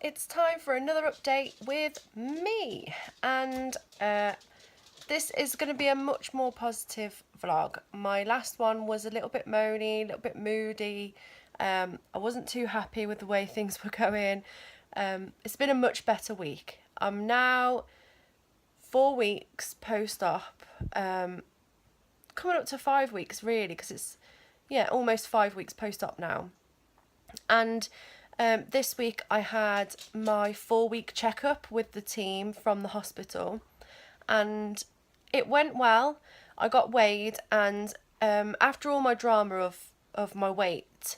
it's time for another update with me, and this is going to be a much more positive vlog. My last one was a little bit moany, a little bit moody. I wasn't too happy with the way things were going. It's been a much better week. I'm now 4 weeks post-op, coming up to 5 weeks really, because it's almost 5 weeks post-op now. And this week I had my 4-week checkup with the team from the hospital, and it went well. I got weighed, and after all my drama of my weight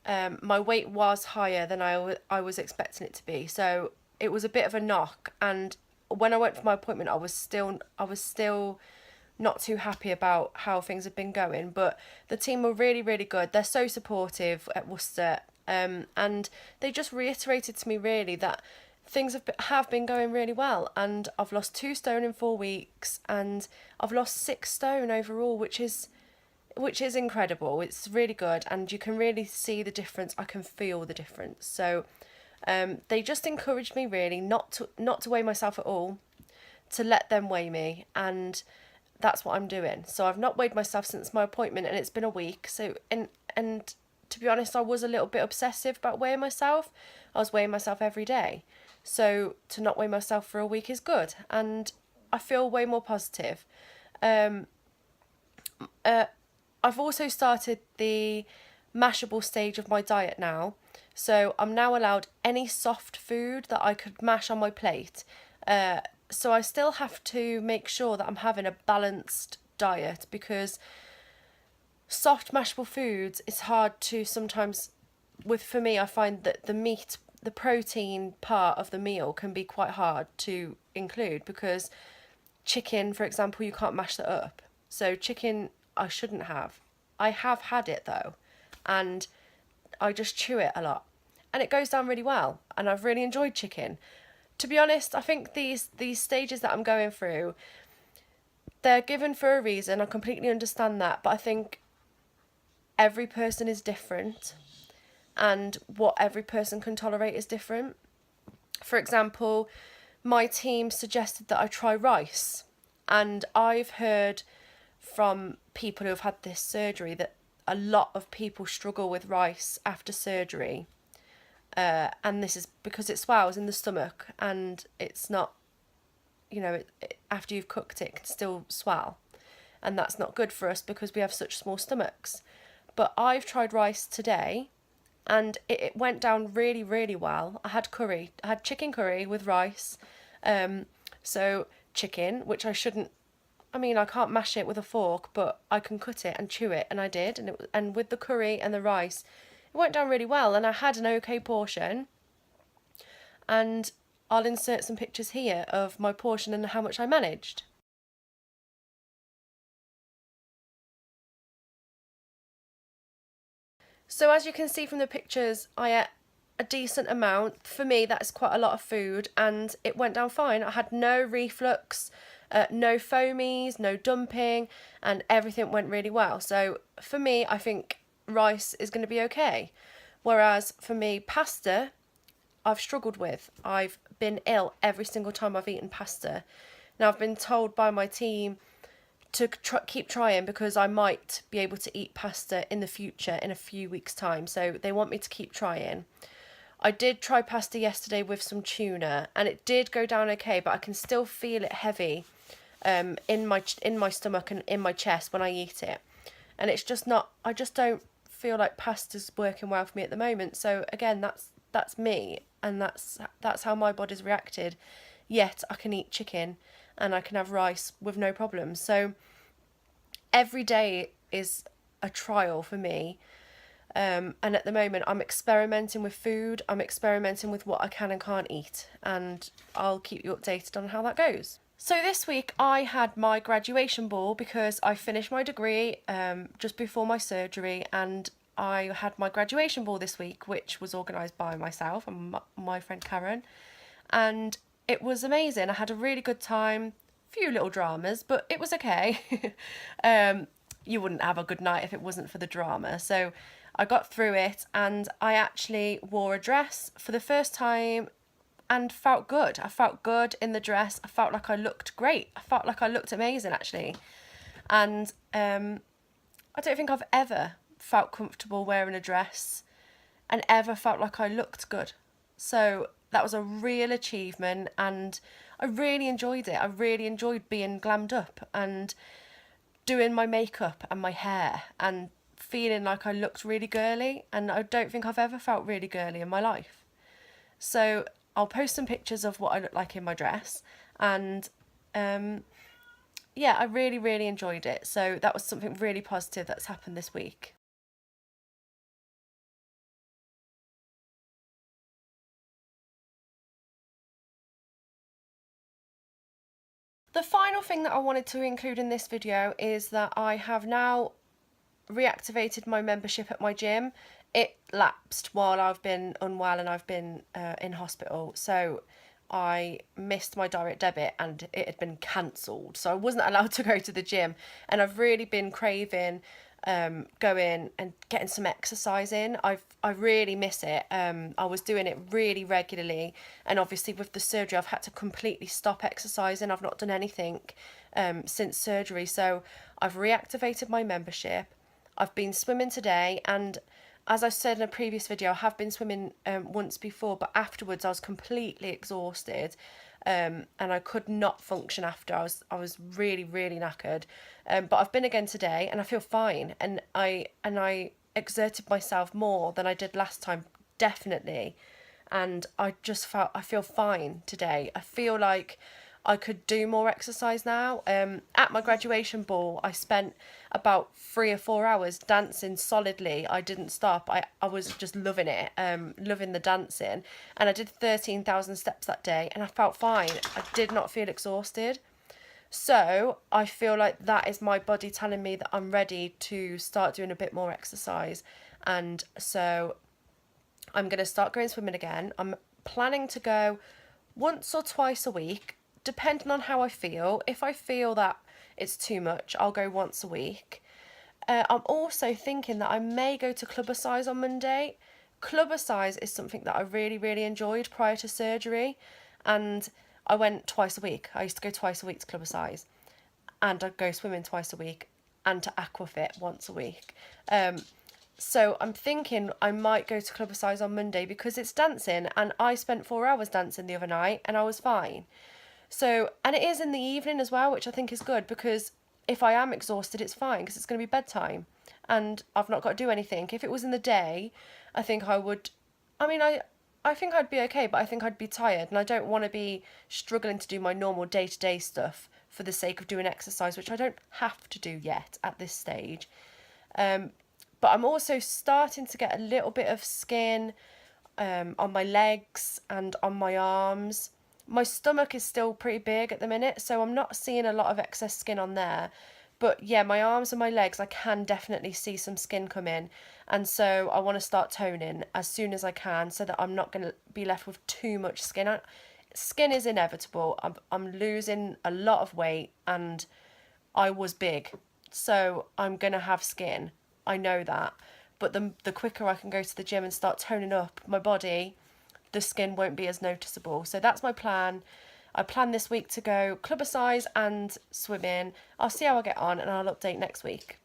was higher than I was expecting it to be. So it was a bit of a knock, and when I went for my appointment, I was still not too happy about how things have been going. But the team were really, really good. They're so supportive at Worcester, and they just reiterated to me really that things have been going really well, and I've lost 2 stone in 4 weeks, and I've lost 6 stone overall, which is incredible. It's really good, and you can really see the difference. I can feel the difference. So they just encouraged me really not to weigh myself at all, to let them weigh me, and that's what I'm doing. So I've not weighed myself since my appointment, and it's been a week. So and to be honest, I was a little bit obsessive about weighing myself. I was weighing myself every day. So to not weigh myself for a week is good, and I feel way more positive. I've also started the mashable stage of my diet now. So I'm now allowed any soft food that I could mash on my plate. So I still have to make sure that I'm having a balanced diet, because soft mashable foods, it's hard to sometimes, for me, I find that the protein part of the meal can be quite hard to include, because chicken, for example, you can't mash that up. So chicken I shouldn't have. I have had it though, and I just chew it a lot, and it goes down really well, and I've really enjoyed chicken. To be honest, I think these stages that I'm going through, they're given for a reason. I completely understand that, but I think every person is different, and what every person can tolerate is different. For example, my team suggested that I try rice, and I've heard from people who have had this surgery that a lot of people struggle with rice after surgery, and this is because it swells in the stomach, and it's not, after you've cooked it, it can still swell, and that's not good for us because we have such small stomachs. But I've tried rice today, and it went down really, really well. I had chicken curry with rice. So chicken, which I can't mash it with a fork, but I can cut it and chew it, and I did. And with the curry and the rice, it went down really well, and I had an okay portion. And I'll insert some pictures here of my portion and how much I managed. So as you can see from the pictures, I ate a decent amount. For me, that's quite a lot of food, and it went down fine. I had no reflux, no foamies, no dumping, and everything went really well. So for me, I think rice is going to be okay. Whereas for me, pasta, I've struggled with. I've been ill every single time I've eaten pasta. Now, I've been told by my team to keep trying, because I might be able to eat pasta in the future in a few weeks' time. So they want me to keep trying. I did try pasta yesterday with some tuna, and it did go down okay, but I can still feel it heavy in my stomach and in my chest when I eat it. And it's just not, I just don't feel like pasta's working well for me at the moment. So again, that's me, and that's how my body's reacted. Yet I can eat chicken and I can have rice with no problem. So every day is a trial for me. And at the moment, I'm experimenting with food. I'm experimenting with what I can and can't eat, and I'll keep you updated on how that goes. So this week I had my graduation ball, because I finished my degree just before my surgery, and I had my graduation ball this week, which was organised by myself and my friend Karen, and it was amazing. I had a really good time, few little dramas, but it was okay. you wouldn't have a good night if it wasn't for the drama. So I got through it, and I actually wore a dress for the first time and felt good. I felt good in the dress. I felt like I looked great. I felt like I looked amazing, actually. And I don't think I've ever felt comfortable wearing a dress and ever felt like I looked good. So that was a real achievement, and I really enjoyed it. I really enjoyed being glammed up and doing my makeup and my hair and feeling like I looked really girly, and I don't think I've ever felt really girly in my life. So I'll post some pictures of what I look like in my dress, and yeah, I really, really enjoyed it. So that was something really positive that's happened this week. The final thing that I wanted to include in this video is that I have now reactivated my membership at my gym. It lapsed while I've been unwell and I've been in hospital, so I missed my direct debit and it had been cancelled, so I wasn't allowed to go to the gym, and I've really been craving going and getting some exercise in. I really miss it. I was doing it really regularly, and obviously with the surgery I've had to completely stop exercising. I've not done anything since surgery, so I've reactivated my membership. I've been swimming today, and as I said in a previous video, I have been swimming once before, but afterwards I was completely exhausted, and I could not function after. I was really, really knackered, but I've been again today and I feel fine, and I exerted myself more than I did last time, definitely, and I feel fine today. I feel like I could do more exercise now. At my graduation ball, I spent about 3 or 4 hours dancing solidly. I didn't stop. I was just loving it, loving the dancing. And I did 13,000 steps that day, and I felt fine. I did not feel exhausted. So I feel like that is my body telling me that I'm ready to start doing a bit more exercise. And so I'm going to start going swimming again. I'm planning to go once or twice a week, depending on how I feel. If I feel that it's too much, I'll go once a week. I'm also thinking that I may go to Clubbercise on Monday. Clubbercise is something that I really, really enjoyed prior to surgery, and I went twice a week. I used to go twice a week to Clubbercise, and I'd go swimming twice a week, and to Aquafit once a week. So I'm thinking I might go to Clubbercise on Monday because it's dancing, and I spent 4 hours dancing the other night and I was fine. So, and it is in the evening as well, which I think is good, because if I am exhausted, it's fine because it's going to be bedtime and I've not got to do anything. If it was in the day, I think I would, I think I'd be okay, but I think I'd be tired, and I don't want to be struggling to do my normal day-to-day stuff for the sake of doing exercise, which I don't have to do yet at this stage. But I'm also starting to get a little bit of skin on my legs and on my arms. My stomach is still pretty big at the minute, so I'm not seeing a lot of excess skin on there. But yeah, my arms and my legs, I can definitely see some skin come in. And so I want to start toning as soon as I can so that I'm not going to be left with too much skin. Skin is inevitable. I'm losing a lot of weight and I was big. So I'm going to have skin. I know that. But the quicker I can go to the gym and start toning up my body, the skin won't be as noticeable. So that's my plan. I plan this week to go Clubbercise and swimming. I'll see how I get on and I'll update next week.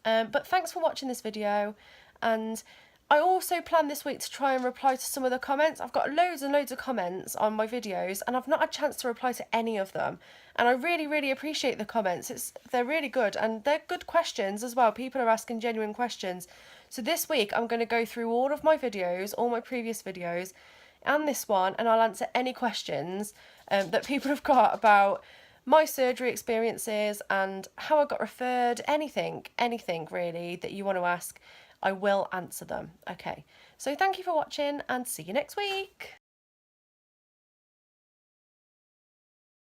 But thanks for watching this video, and I also plan this week to try and reply to some of the comments. I've got loads and loads of comments on my videos and I've not had a chance to reply to any of them, and I really, really appreciate the comments. They're really good, and they're good questions as well. People are asking genuine questions. So this week I'm going to go through all of my videos, all my previous videos and this one, and I'll answer any questions that people have got about my surgery experiences and how I got referred. Anything really that you want to ask, I will answer them. Okay, so thank you for watching and see you next week.